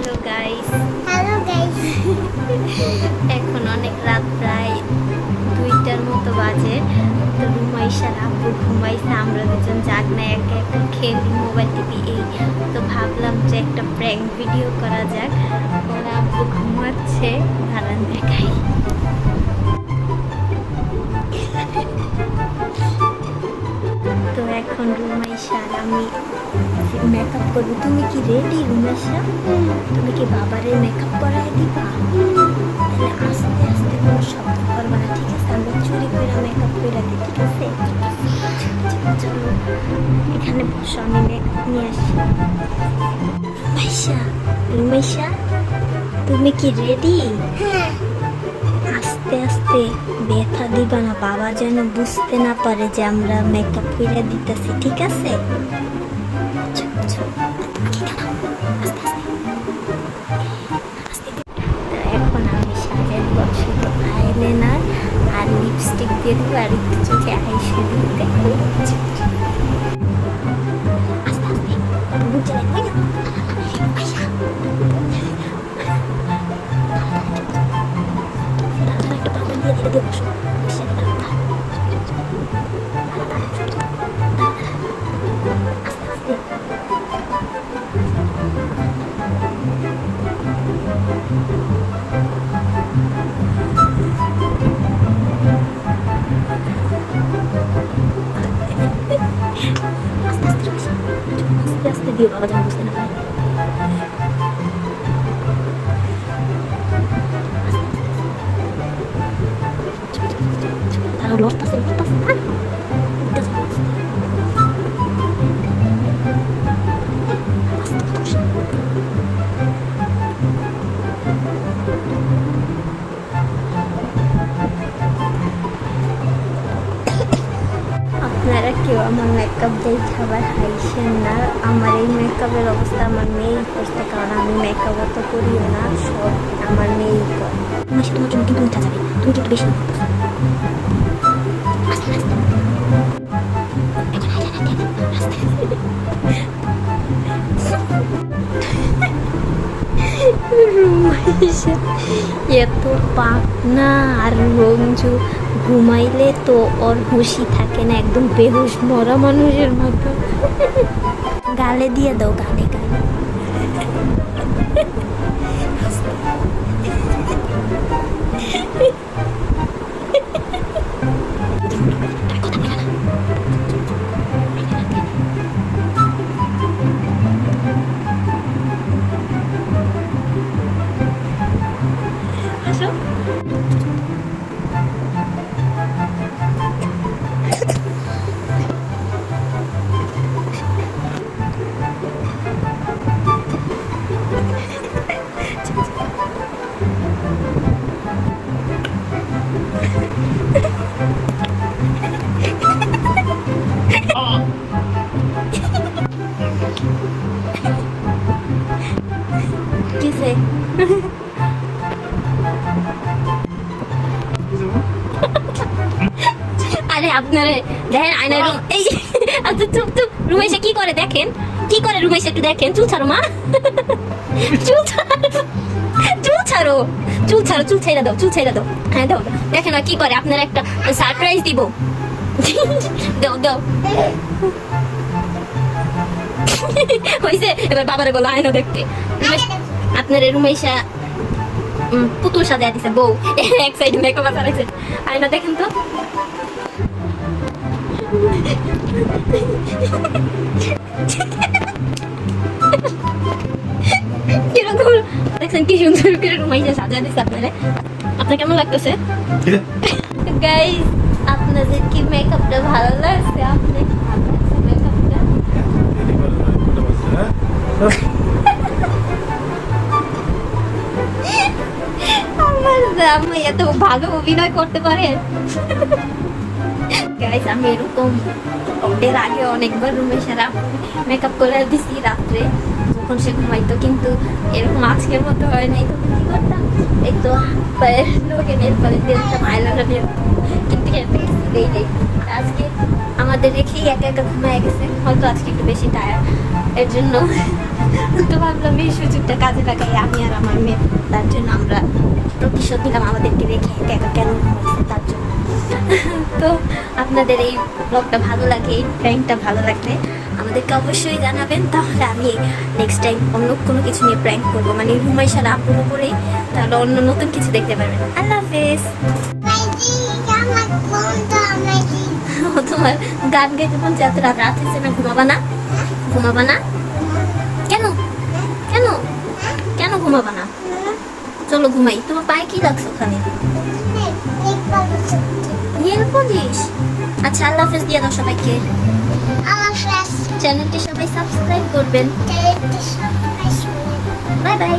Hello guys, hello guys. এখন অনেক রাত, প্রায় 2টার মতো বাজে। তো রুমাইশার আব্বু ঘুমাইছে, আমরা দুজন জাগনা একা একা খেলি, মোবাইল টিপি। এই তো ভাবলাম যে একটা প্র্যাঙ্ক ভিডিও করা যাক। ওরা আব্বু ঘুমাচ্ছে, দাঁড়ান দেখাই। তো এখন রুমাইশা আর আমি মেকআপ করবো। তুমি কি রেডি রুমাইশা? তুমি কি বাবারে মেকআপ করাই দিবা? তাহলে আস্তে আস্তে কোনো শব্দ করবা না, ঠিক আছে? আমরা চুরি করে মেকআপ করে দিই, ঠিক আছে? চলো এখানে বসো, আমি মেকআপ নিয়ে আসি। রুমাইশা, রুমাইশা তুমি কি রেডি? হ্যাঁ। আস্তে আস্তে, ব্যথা দিবা না, বাবা যেন বুঝতে না পারে যে আমরা মেকআপ করে দিতেছি, ঠিক আছে? এখন আমি সাজাবো শুধু আইলাইনার আর লিপস্টিক দিয়ে দেবো, আর একটু চোখে আইশ্যাডো দেখো। আস্তে আস্তে বুঝে নেই আস্তে দিও, বাবা যেন বুঝতে না পারে। তারা লড়তাছে আপনারা কেউ আমার মেকআপ দিয়ে খাবার হাইছেন না। আমার এই মেকআপের অবস্থা আমার মেয়েই করছে, কারণ আমি মেকআপ অত করিও না, সব আমার মেয়েই করে। মাসে তোমার জন্য কিন্তু মিঠা যাবে, তুমি কিন্তু বেশি এত পাকনা আর রঞ্জু ঘুমাইলে তো ওর হুঁশি থাকে না, একদম বেহুশ মরা মানুষের মতো। গালে দিয়ে দাও, গালে গালে। আসো। কিসে? আরে আপনারা দেখেন আয়নার রুম, এই আচ্ছা চুপ চুপ। রুমেশে কি করে দেখেন, কি করে রুমেশে একটু দেখেন। চুল ছাড়ো মা, চুল ছাড়ো, চুল ছাড়ো, চুল ছাড়ো, চুল ছেড়ে দাও, চুল ছেড়ে দাও। হ্যাঁ দাও, দেখেন আর কি করে। আপনারা একটা সারপ্রাইজ দিব, দাও দাও। হয়েছে, এবার বাবারে বলো আয়না দেখতে। আপনার রুমেশা পুতুল সাজায় দিছে বউ, এক সাইডে মেকআপ আছে। আয়না দেখেন তো। কিরকম দেখছেন, কি সুন্দর করে রুমাইশা সাজায় দিছে আপনারে। আপনার কেমন লাগতেছে গাইস? আপনাদের কি মেকআপটা ভালো লাগছে? আপনি ভালো লাগছে মেকআপটা? আমি এত ভালো অভিনয় করতে পারেন গাইস। আমি এরকম এর আগে অনেকবার রুমেশারা মেকআপ করে দিছি রাত্রে যখন সে ঘুমাইতো, কিন্তু এরকম আজকের মতো হয় নাই। তো কি করতাম, এই তো পায়ের লোকে নেল পালিশ দিয়ে দিতাম, আইলাইনার দিয়ে, কিন্তু আজকে আমার আমাদের রেখেই একা একা ঘুমায় গেছে, হয়তো আজকে একটু বেশি টায়ার্ড, এর জন্য তো ভাবলাম এই সুযোগটা কাজে লাগাই আমি আর আমার মেয়ে। তার জন্য আমরা প্রতিশোধ নিলাম আমাদেরকে রেখে একা একা কেন ঘুমাইছে তার জন্য। তো আপনাদের এই ব্লগটা ভালো লাগে, এই প্র্যাঙ্কটা ভালো লাগলে আমাদেরকে অবশ্যই জানাবেন, তাহলে আমি নেক্সট টাইম অন্য কোনো কিছু নিয়ে প্র্যাঙ্ক করবো, মানে রুমাইশার আপুর উপরে, তাহলে অন্য নতুন কিছু দেখতে পারবেন। আল্লাহ হাফেজ। ও তোমার গান গাইতে মন চায়, এত রাত রাত হয়েছে না, ঘুমাবা না? ঘুমাবা না কেন? কেন কেন ঘুমাবা না? চলো ঘুমাই। তোমার পায়ে কি লাগছে ওখানে? Nail polish. আচ্ছা আল্লাহ হাফেজ দিয়ে দাও সবাইকে। চ্যানেলটি সবাই সাবস্ক্রাইব করবেন। Bye bye.